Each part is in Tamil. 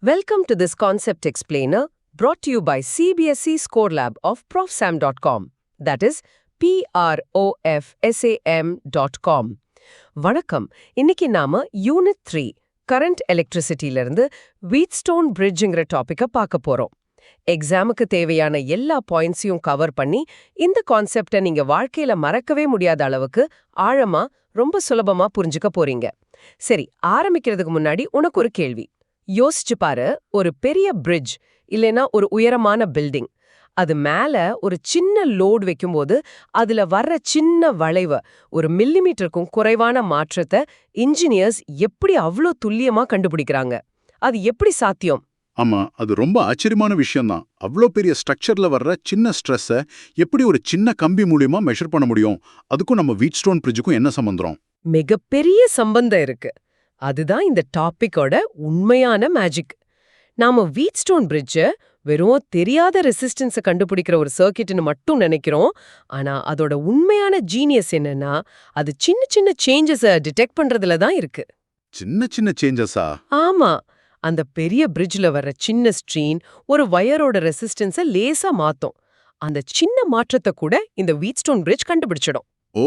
Welcome to this concept explainer brought to you by CBSE Score Lab of profsam.com. That is profsam.com. வணக்கம். இன்னைக்கு நாம யூனிட் 3 கரண்ட் எலக்ட்ரிசிட்டில இருந்து வீட்ஸ்டோன் பிரிட்ஜ்ங்கிற டாபிக்க பார்க்க போறோம். எக்ஸாமுக்கு தேவையான எல்லா பாயிண்ட்ஸையும் கவர் பண்ணி இந்த கான்செப்டை நீங்க வாழ்க்கையில மறக்கவே முடியாத அளவுக்கு ஆழமா ரொம்ப சுலபமா புரிஞ்சுக்க போறீங்க. சரி, ஆரம்பிக்கிறதுக்கு முன்னாடி உனக்கு ஒரு கேள்வி. யோசிச்சு பாரு, ஒரு பெரிய பிரிட்ஜ் இல்லைன்னா ஒரு உயரமான பில்டிங், அது மேல ஒரு சின்ன லோட் வைக்கும்போது அதுல வர்ற சின்ன வளைவு, ஒரு மில்லிமீட்டருக்கும் குறைவான மாற்றத்தை இன்ஜினியர்ஸ் எப்படி அவ்வளோ துல்லியமா கண்டுபிடிக்கிறாங்க? அது எப்படி சாத்தியம்? ஆமா, அது ரொம்ப ஆச்சரியமான விஷயம்தான். அவ்வளோ பெரிய ஸ்ட்ரக்சர்ல வர்ற சின்ன ஸ்ட்ரெஸ்ஸை எப்படி ஒரு சின்ன கம்பி மூலியமா மெஷர் பண்ண முடியும்? அதுக்கும் நம்ம வீட்ஸ்டோன் பிரிட்ஜுக்கும் என்ன சம்பந்தம்? மிகப்பெரிய சம்பந்தம் இருக்கு. அதுதான் இந்த டாபிக்கோட உண்மையான மேஜிக். நாம வீட்ஸ்டோன் பிரிட்ஜ வெறும் தெரியாத ரெசிஸ்டன்ஸை கண்டுபிடிக்கிற ஒரு சர்க்கிட்னு மட்டும் நினைக்கிறோம். ஆனா அதோட உண்மையான ஜீனியஸ் என்னன்னா, அது சின்ன சின்ன சேஞ்சஸை டிடெக்ட் பண்றதுல தான் இருக்கு. சின்ன சின்ன சேஞ்சஸா? ஆமா, அந்த பெரிய பிரிட்ஜ்ல வர்ற சின்ன ஸ்ட்ரீன் ஒரு வயரோட ரெசிஸ்டன்ஸை லேசா மாத்தும். அந்த சின்ன மாற்றத்தை கூட இந்த வீட்ஸ்டோன் பிரிட்ஜ் கண்டுபிடிச்சிடும். ஓ,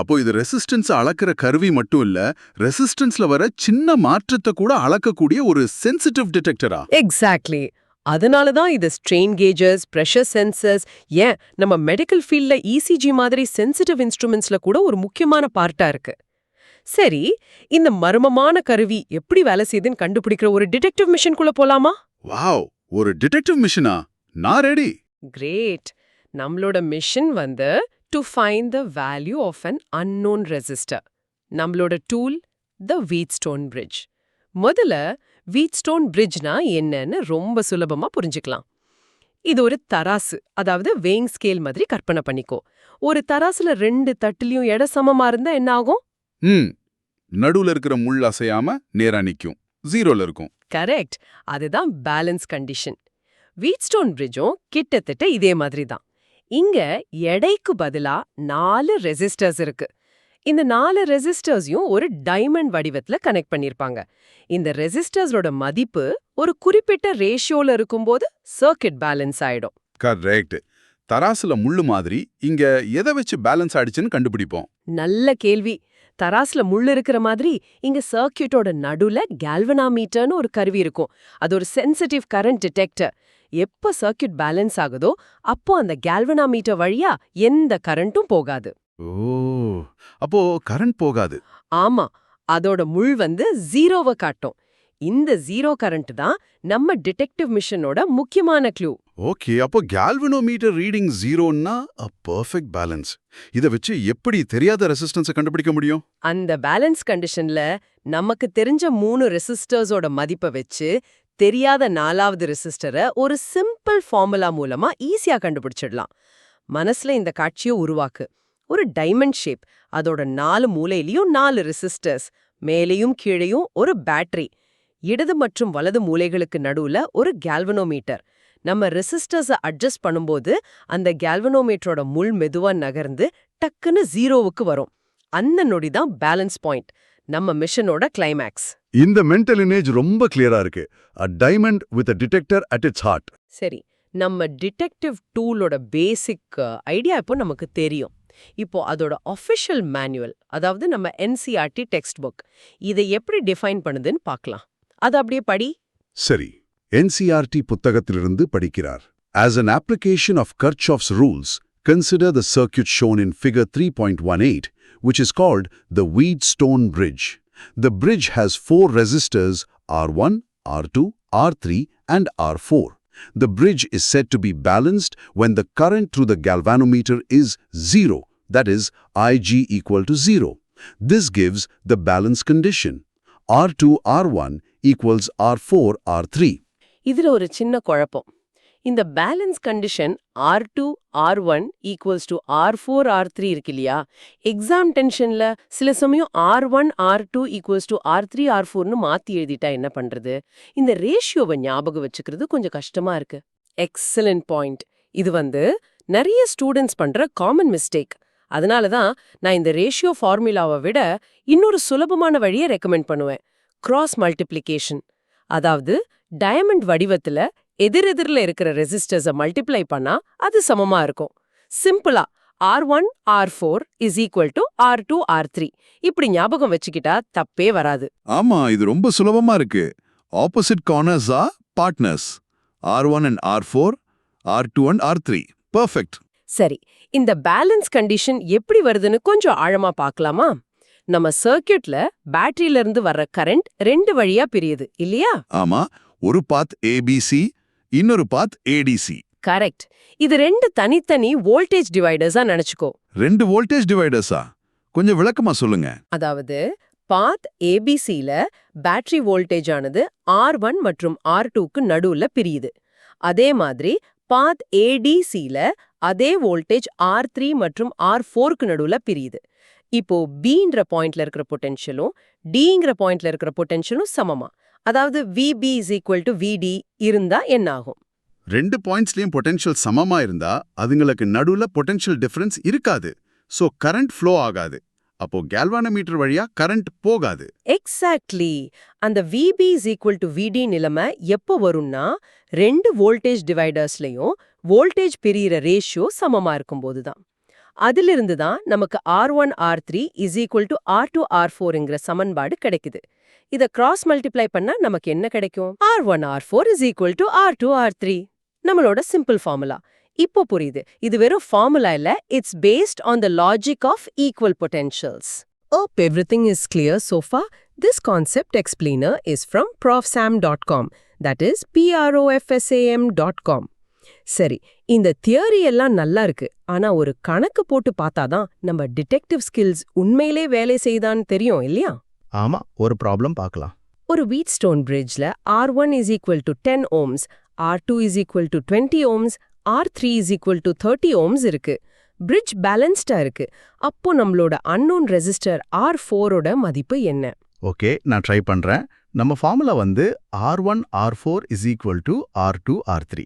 அப்போ இது ரெசிஸ்டன்ஸ் அளக்கிற கருவி மட்டும் இல்ல, ரெசிஸ்டன்ஸ்ல வர சின்ன மாற்றத்தை கூட அளக்கக்கூடிய ஒரு சென்சிட்டிவ் டிடெக்டரா? எக்ஸாக்ட்லி. அதனால தான் இது ஸ்ட்ரெயின் கேஜஸ், பிரஷர் சென்சர்ஸ், ஏன் நம்ம மெடிக்கல் ஃபீல்ட்ல இசிஜி மாதிரி சென்சிட்டிவ் இன்ஸ்ட்ருமெண்ட்ஸ்ல கூட ஒரு முக்கியமான பார்ட்டா இருக்கு. சரி, இந்த மர்மமான கருவி எப்படி வேலை செய்யுதுன்னு கண்டுபிடிக்கிற ஒரு டிடெக்டிவ் மிஷனுக்குள்ள போலாமா? வாவ், ஒரு டிடெக்டிவ் மிஷனா? நான் ரெடி. கிரேட். நம்மளோட mission to find the value of an unknown resistor. நம்மளோட டூல் the வீட்ஸ்டோன் பிரிட்ஜ். முதல்ல வீட்ஸ்டோன் பிரிட்ஜ்னா என்னன்னு ரொம்ப சுலபமா புரிஞ்சுக்கலாம். இது ஒரு தராசு, அதாவது வெயிங் ஸ்கேல் மாதிரி கற்பனை பண்ணிக்கோ. ஒரு தராசுல 2 தட்டுலயும் எடை சமமா இருந்தா என்ன ஆகும்? நடுவுல இருக்கிற முள் அசையாம நேரா நிக்கும், ஜீரோல இருக்கும். கரெக்ட். அதுதான் பேலன்ஸ் கண்டிஷன். வீட்ஸ்டோன் பிரிட்ஜும் கிட்டத்தட்ட இதே மாதிரி தான். இங்க எடைக்கு பதிலா 4 ரெசிஸ்டர்ஸ் இருக்கு. இந்த 4 ரெசிஸ்டர்ஸையும் ஒரு டைமண்ட் வடிவத்துல கனெக்ட் பண்ணிருப்பாங்க. இந்த ரெசிஸ்டர்ஸோட மதிப்பு ஒரு குறிப்பிட்ட ரேஷியோல இருக்கும்போது சர்க்கிட் பேலன்ஸ் ஆயிடும். கரெக்ட். தராசுல முள்ளு மாதிரி இங்க எதை வச்சு பேலன்ஸ் ஆயிடுச்சுன்னு கண்டுபிடிப்போம். நல்ல கேள்வி. தராசுல முள்ளு இருக்கிற மாதிரி இங்க சர்க்கியூட்டோட நடுல கேல்வனாமீட்டர்னு ஒரு கருவி இருக்கும். அது ஒரு சென்சிட்டிவ் கரண்ட் டிடெக்டர். எப்ப சர்க்கியூட் பேலன்ஸ் ஆகுதோ அப்போ அந்த கேல்வனாமீட்டர் வழியா எந்த கரண்ட்டும் போகாது. ஓ, அப்போ கரண்ட் போகாது. ஆமா, அதோட முள் 0வை காட்டும். இந்த 0 கரண்ட் தான் நம்ம டிடெக்டிவ் மிஷனோட முக்கியமான க்ளூ. ஓகே, அப்போ கேல்வனோமீட்டர் ரீடிங் 0ன்னா a perfect balance. இத வச்சு எப்படி தெரியாத ரெசிஸ்டன்ஸை கண்டுபிடிக்க முடியும்? அந்த பேலன்ஸ் கண்டிஷன்ல நமக்கு தெரிஞ்ச 3 ரெசிஸ்டர்ஸோட மதிப்பை வச்சு தெரியாத 4வது ரெசிஸ்டரை ஒரு சிம்பிள் ஃபார்முலா மூலமா ஈஸியா கண்டுபிடிச்சிடலாம். மனசுல இந்த காட்சியை உருவாக்கு. ஒரு டைமண்ட் ஷேப், அதோட 4 மூலையிலயும் 4 ரெசிஸ்டர்ஸ், மேலேயும் கீழேயும் ஒரு பேட்டரி, இடது மற்றும் வலது மூலைகளுக்கு நடுவுல ஒரு கேல்வனோமீட்டர். நம்ம ரெசிஸ்டர்ஸை அட்ஜஸ்ட் பண்ணும்போது அந்த கேல்வனோமீட்டரோட முள் மெதுவா நகர்ந்து டக்குன்னு 0வுக்கு வரும். அந்த நொடி தான் பேலன்ஸ் பாயிண்ட், நம்ம மிஷனோட கிளைமேக்ஸ். இந்த மென்டல் இமேஜ் ரொம்ப கிளியரா இருக்கு. A diamond with a detector at its heart. சரி, நம்ம டிடெக்டிவ் டூலோட பேசிக் ஐடியா இப்போ நமக்கு தெரியும். இப்போ அதோட ஆஃபிஷியல் மேனுவல், அதாவது நம்ம NCERT டெக்ஸ்ட் புக், இதை எப்படி டிஃபைன் பண்ணுதுன்னு பார்க்கலாம். அது அப்படியே படி. சரி, NCERT புத்தகத்திலிருந்து படிக்கிறார். As an application of Kirchhoff's rules, consider the circuit shown in figure 3.18, which is called the Wheatstone bridge. The bridge has 4 resistors R1, R2, R3 and R4. The bridge is said to be balanced when the current through the galvanometer is 0, that is, Ig equal to 0. This gives the balance condition. R2, R1 equals R4, R3. இதுல ஒரு சின்ன குழப்பம். இந்த balance condition R2, R1 equals to R4, R3 இருக்கு இல்லையா? எக்ஸாம் டென்ஷன்ல சில சமயம் R1, R2 equals to R3, R4ன்னு மாத்தி எழுதிட்டா என்ன பண்றது? இந்த ரேஷியோவை ஞாபகம் வச்சுக்கிறது கொஞ்சம் கஷ்டமா இருக்கு. Excellent point. இது நிறைய ஸ்டூடெண்ட்ஸ் பண்ற காமன் மிஸ்டேக். அதனால தான் நான் இந்த ரேஷியோ ஃபார்முலாவை விட இன்னொரு சுலபமான வழியை ரெக்கமெண்ட் பண்ணுவேன். Cross multiplication. அதாவது டயமண்ட் வடிவத்துல எதிரெதிரில் இருக்கிற ரெசிஸ்டர்ஸை மல்டிப்ளை பண்ணா அது சமமா இருக்கும். சிம்பிளா R1 R4 is equal to R2 R3 இப்படி ஞாபகம் வச்சுக்கிட்டா தப்பே வராது. ஆமா, இது ரொம்ப சுலபமா இருக்கு. Opposite corners are partners. R1 and R4, R2 and R3. Perfect. சரி, இந்த பேலன்ஸ் கண்டிஷன் எப்படி வருதுன்னு கொஞ்சம் ஆழமா பார்க்கலாமா? நம்ம சர்க்யூட்ல பேட்டரியில இருந்து வர்ற கரண்ட் ரெண்டு வழியா பிரியுது இல்லையா? ஆமா, ஒரு பாத் ABC, இன்னொரு பாத் ADC. கரெக்ட். இது ரெண்டு தனித்தனி வோல்டேஜ் டிவைடர்ஸா நினைச்சுக்கோ. ரெண்டு வோல்டேஜ் டிவைடர்ஸா? கொஞ்சம் விளக்கமா சொல்லுங்க. அதாவது பாத் ஏபிசில பேட்டரி வோல்டேஜ் ஆனது R1 மற்றும் R2க்கு நடுவுல பிரியுது. அதே மாதிரி பாத் ஏடிசில அதே வோல்டேஜ் R3 மற்றும் R4க்கு நடுவுல பிரியுது. இப்போ Bன்ற பாயிண்ட்ல இருக்கிற பொட்டென்ஷியலும் Dங்கிற பாயிண்ட்ல இருக்கிற பொட்டென்ஷியலும் சமமா, அதாவது VB = VD இருந்தா என்ன ஆகும்? ரெண்டு பாயிண்ட்ஸ்லயும் பொட்டென்ஷியல் சமமா இருந்தா அதுங்களுக்கு நடுவுல பொட்டென்ஷியல் டிஃபரன்ஸ் இருக்காது. சோ கரண்ட் ஃப்ளோ ஆகாது. அப்போ கேல்வானோமீட்டர் வழியா கரண்ட் போகாது. எக்ஸாக்ட்லி. அந்த VB = VD நிலைமை எப்போ வரும்னா ரெண்டு வோல்டேஜ் டிவைடர்ஸ்லயும் வோல்டேஜ் பிரியிற ரேஷியோ சமமா இருக்கும்போது தான். அதிலிருந்து தான் நமக்கு R1 R3 = R2 R4ங்கிற சமன்பாடு கிடைக்குது. இத கிராஸ் மல்டிப்ளை பண்ணா நமக்கு என்ன கிடைக்கும்? R1 R4 = R2 R3. நம்மளோட சிம்பிள் ஃபார்முலா. இப்போ புரியுது, இது வெறும் ஃபார்முலா இல்ல, it's based on the logic of equal potentials. Hope everything is clear so far. This concept explainer is from profsam.com, that is profsam.com. சரி, இந்த தியரி எல்லாம் நல்லா இருக்கு. ஆனா ஒரு கணக்கு போட்டு பார்த்தாதான் நம்ம டிடெக்டிவ் ஸ்கில்ஸ் உண்மையிலே வேலை செய்தான்னு தெரியும் இல்லையா? ஆமா, ஒரு ப்ராப்ளம் பார்க்கலாம். ஒரு Wheatstone பிரிட்ஜ்ல R1 = 10 ohms, R2 = 20 ohms, R3 = 30 ohms இருக்கு. பிரிட்ஜ் பேலன்ஸ்டா இருக்கு. அப்போ நம்மளோட அன்னோன் ரெசிஸ்டர் R4ஓட மதிப்பு என்ன? ஓகே, நான் ட்ரை பண்றேன். நம்ம ஃபார்முலா வந்து R1 R4 = R2 R3.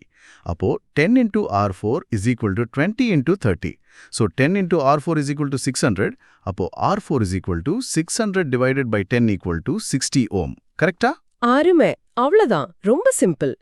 அப்போ 10 into R4 = 20 into 30. So 10 into R4 = 600. அப்போ R4 = 600 divided by 10 = 60 ohm. கரெக்டா? அருமை. அவ்வளவுதான். ரொம்ப சிம்பிள்.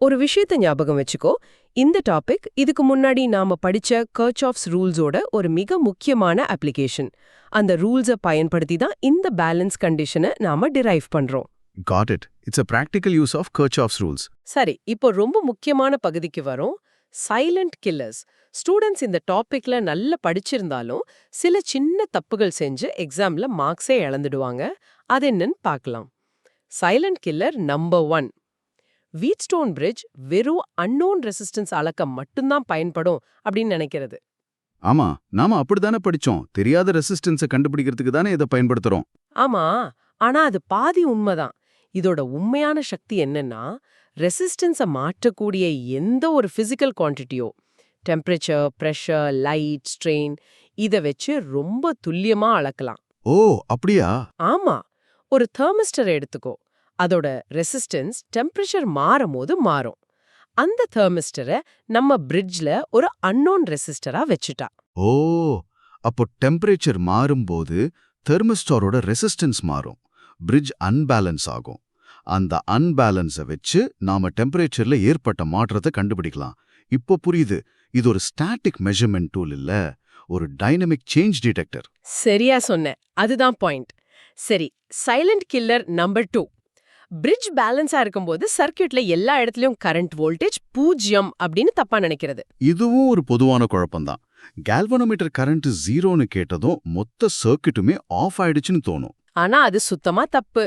ஒரு விஷயத்தை ஞாபகம் வச்சுக்கோ. இந்த டாபிக் இதுக்கு முன்னாடி நாம படிச்ச கர்ச்சாஃப்ஸ் ரூல்ஸோட ஒரு மிக முக்கியமான அப்ளிகேஷன். அந்த ரூல்ஸை பயன்படுத்தி தான் இந்த பேலன்ஸ் கண்டிஷனை நாம டிரைவ் பண்றோம். Got it. It's a practical use of Kirchhoff's rules. சரி, இப்போ ரொம்ப முக்கியமான பகுதிக்கு வரோம். Silent killers. ஸ்டூடெண்ட்ஸ் இந்த டாபிக்ல நல்லா படிச்சிருந்தாலும் சில சின்ன தப்புகள் செஞ்சு எக்ஸாம்ல மார்க்ஸே இழந்துடுவாங்க. அது என்னன்னு பார்க்கலாம். Silent killer number 1. Wheatstone bridge வெறும் அன்னோன் ரெசிஸ்டன்ஸ் அளக்க மட்டும்தான் பயன்படும் அப்படின்னு நினைக்கிறது. ஆமா, நாம அப்படிதானே படிச்சோம். தெரியாத ரெசிஸ்டன்ஸை கண்டுபிடிக்கிறதுக்கு தானே இதை பயன்படுத்துறோம். ஆமா, ஆனா அது பாதி உண்மைதான். இதோட உண்மையான சக்தி என்னன்னா, ரெசிஸ்டன்ஸை மாற்றக்கூடிய எந்த ஒரு பிசிக்கல் குவான்டிட்டியோ, டெம்பரேச்சர், பிரஷர், லைட், ஸ்ட்ரெயின், இதை வச்சு ரொம்ப துல்லியமா அளக்கலாம். ஓ, அப்படியா? ஆமா, ஒரு தெர்மிஸ்டர் எடுத்துக்கோ. அதோட ரெசிஸ்டன்ஸ் டெம்பரேச்சர் மாறும்போது மாறும். அந்த தெர்மிஸ்டரை நம்ம பிரிட்ஜ்ல ஒரு அன்னோன் ரெசிஸ்டரா வச்சுட்டா. ஓ, அப்போ டெம்பரேச்சர் மாறும்போது தெர்மிஸ்டாரோட ரெசிஸ்டன்ஸ் மாறும். பிரிட்ஜ் அன்பேலன்ஸ் ஆகும். அந்த அன்பேலன்ஸை வச்சு நாம டெம்பரேச்சர்ல ஏற்பட்ட மாற்றத்தை கண்டுபிடிக்கலாம். இப்போ புரியுது, இது ஒரு ஸ்டாட்டிக் மெஷர்மெண்ட் டூல் இல்ல, ஒரு டைனமிக் சேஞ்ச் டிடெக்டர். சரியா சொன்ன, அதுதான் பாயிண்ட். சரி, சைலண்ட் கில்லர் நம்பர் 2. பிரிட்ஜ் பேலன்ஸா இருக்கும்போது சர்க்யூட்ல எல்லா இடத்துலயும் கரண்ட் வோல்டேஜ் 0 அப்படின்னு தப்பா நினைக்கிறது. இதுவும் ஒரு பொதுவான குழப்பம்தான். கேல்வனோமீட்டர் கரண்ட் 0ன்னு கேட்டதும் மொத்த சர்க்யூட்டுமே ஆஃப் ஆயிடுச்சுன்னு தோணும். ஆனா அது சுத்தமா தப்பு.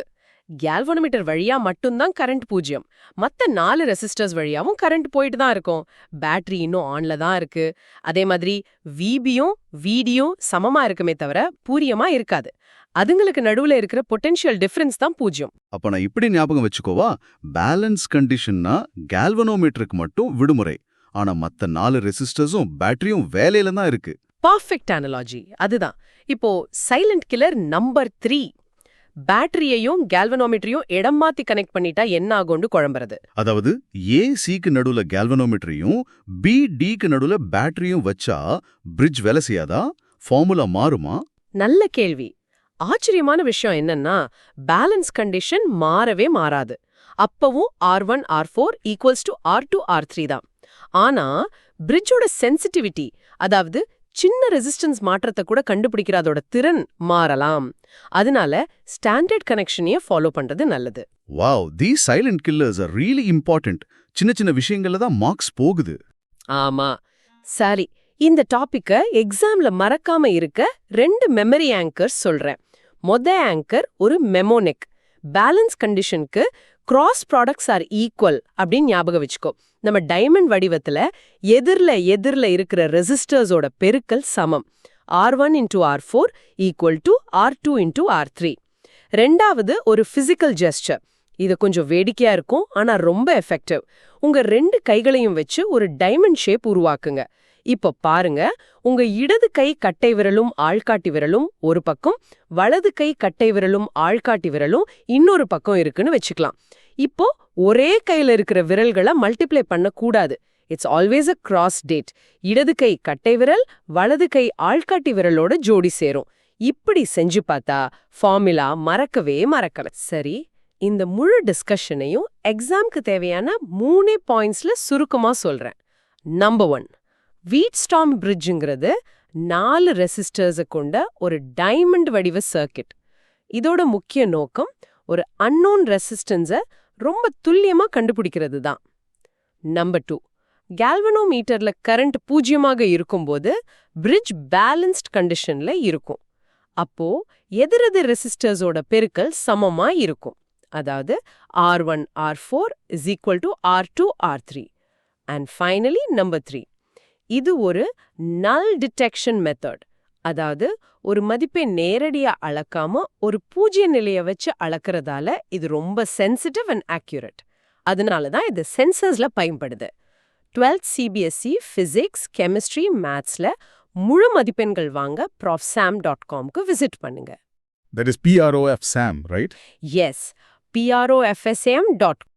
கேல்வனோமீட்டர் வழியா மட்டும்தான் கரண்ட் 0. மத்த 4 ரெசிஸ்டர்ஸ் வழியாவும் கரண்ட் போயிட்டு தான் இருக்கும். பேட்டரி இன்னும் ஆன்ல தான் இருக்கு. அதே மாதிரி VBயும் VDயும் சமமா இருக்குமே தவிர பூரியமா இருக்காது. அதுங்களுக்கு நடுவுல இருக்கிற பொட்டென்ஷியல் டிஃபரன்ஸ் தான் 0. அப்ப நான் இப்படி ஞாபகம் வச்சுக்கோவா, பேலன்ஸ் கண்டிஷன்னா கேல்வனோமீட்டருக்கு மட்டும் விடுமுறை. ஆனா மத்த 4 ரெசிஸ்டர்ஸும் பேட்டரியும் வேலையில தான் இருக்கு. Perfect analogy. அதுதான். இப்போ சைலண்ட் கில்லர் நம்பர் 3. பேட்டரியையும் கேல்வனோமீட்டரையும் இடம் மாத்தி கனெக்ட் பண்ணிட்டா என்ன ஆகும்னு குழம்புறது. அதாவது AC-க்கு நடுவுல கேல்வனோமீட்டரையும் BD-க்கு நடுவுல பேட்டரியும் வச்சா பிரிட்ஜ் வேலை செய்யாதா? ஃபார்முலா மாறுமா? நல்ல கேள்வி. ஆச்சரியமான விஷயம் என்னன்னா, பேலன்ஸ் கண்டிஷன் மாறவே மாறாது. அப்பவும் R1 R4 equals to R2 R3 தான். ஆனா பிரிட்ஜோட சென்சிட்டிவிட்டி, அதாவது சின்ன ரெசிஸ்டன்ஸ் மாற்றத்தை கூட கண்டுபிடிக்கிற அதோட திறன் மாறலாம். அதனால ஸ்டாண்டர்ட் கனெக்ஷனையே ஃபாலோ பண்றது நல்லது. Wow, these silent killers are really important. சின்ன சின்ன விஷயங்கள்ல தான் மார்க்ஸ் போகுது. ஆமா. சரி, இந்த டாபிக்க எக்ஸாம்ல மறக்காம இருக்க 2 மெமரி ஆங்கர்ஸ் சொல்றேன். ஆங்கர் ஒரு மெமோனெக். பேலன்ஸ் கண்டிஷனுக்கு கிராஸ் ப்ராடக்ட்ஸ் ஆர் ஈக்குவல் அப்படின்னு ஞாபகம் வச்சுக்கோ. நம்ம டைமண்ட் வடிவத்துல எதிர்ல இருக்கிற ரெசிஸ்டர்ஸோட பெருக்கல் சமம். R1 into R4 equal to R2 into R3. ரெண்டாவது ஒரு பிசிக்கல் ஜெஸ்டர். இது கொஞ்சம் வேடிக்கையா இருக்கும், ஆனா ரொம்ப எஃபெக்டிவ். உங்க 2 கைகளையும் வச்சு ஒரு டைமண்ட் ஷேப் உருவாக்குங்க. இப்போ பாருங்க, உங்க இடது கை கட்டை விரலும் ஆள்காட்டி விரலும் ஒரு பக்கம், வலது கை கட்டை விரலும் ஆள்காட்டி விரலும் இன்னொரு பக்கம் இருக்குன்னு வச்சுக்கலாம். இப்போ ஒரே கையில இருக்கிற விரல்களை மல்டிப்ளை பண்ண கூடாது. It's always a cross date. இடது கை கட்டை விரல் வலது கை ஆள்காட்டி விரலோட ஜோடி சேரும். இப்படி செஞ்சு பார்த்தா ஃபார்முலா மறக்கவே மறக்கல. சரி, இந்த முழு டிஸ்கஷனையும் எக்ஸாம்க்கு தேவையான 3 பாயிண்ட்ஸ்ல சுருக்கமா சொல்றேன். நம்பர் 1, வீட்ஸ்டார்ம் பிரிட்ஜுங்கிறது 4 ரெசிஸ்டர்ஸை கொண்ட ஒரு டைமண்ட் வடிவ சர்க்கிட். இதோட முக்கிய நோக்கம் ஒரு அன்னோன் ரெசிஸ்டன்ஸை ரொம்ப துல்லியமா கண்டுபிடிக்கிறது தான். நம்பர் 2, கேல்வனோமீட்டர்ல கரண்ட் 0 இருக்கும்போது பிரிட்ஜ் பேலன்ஸ்ட் கண்டிஷன்ல இருக்கும். அப்போ எதிரெதிர் ரெசிஸ்டர்ஸோட பெருக்கல் சமமா இருக்கும். அதாவது R1 R4 is equal to R2 R3. And finally, number 3, இது ஒரு null detection method. அதாவது ஒரு மதிப்பை நேரடியா அளக்காம ஒரு பூஜ்ய நிலையை வச்சு அளக்கிறதால இது ரொம்ப சென்சிட்டிவ் அண்ட் ஆக்யூரேட். அதனால தான் இது சென்சர்ஸ்ல பயன்படுது. 12th CBSE பிசிக்ஸ் கெமிஸ்ட்ரி மேத்ஸ்ல முழு மதிப்பெண்கள் வாங்க profsam.com-க்கு விசிட் பண்ணுங்க. That is PROF SAM, right? Yes, profsam.com.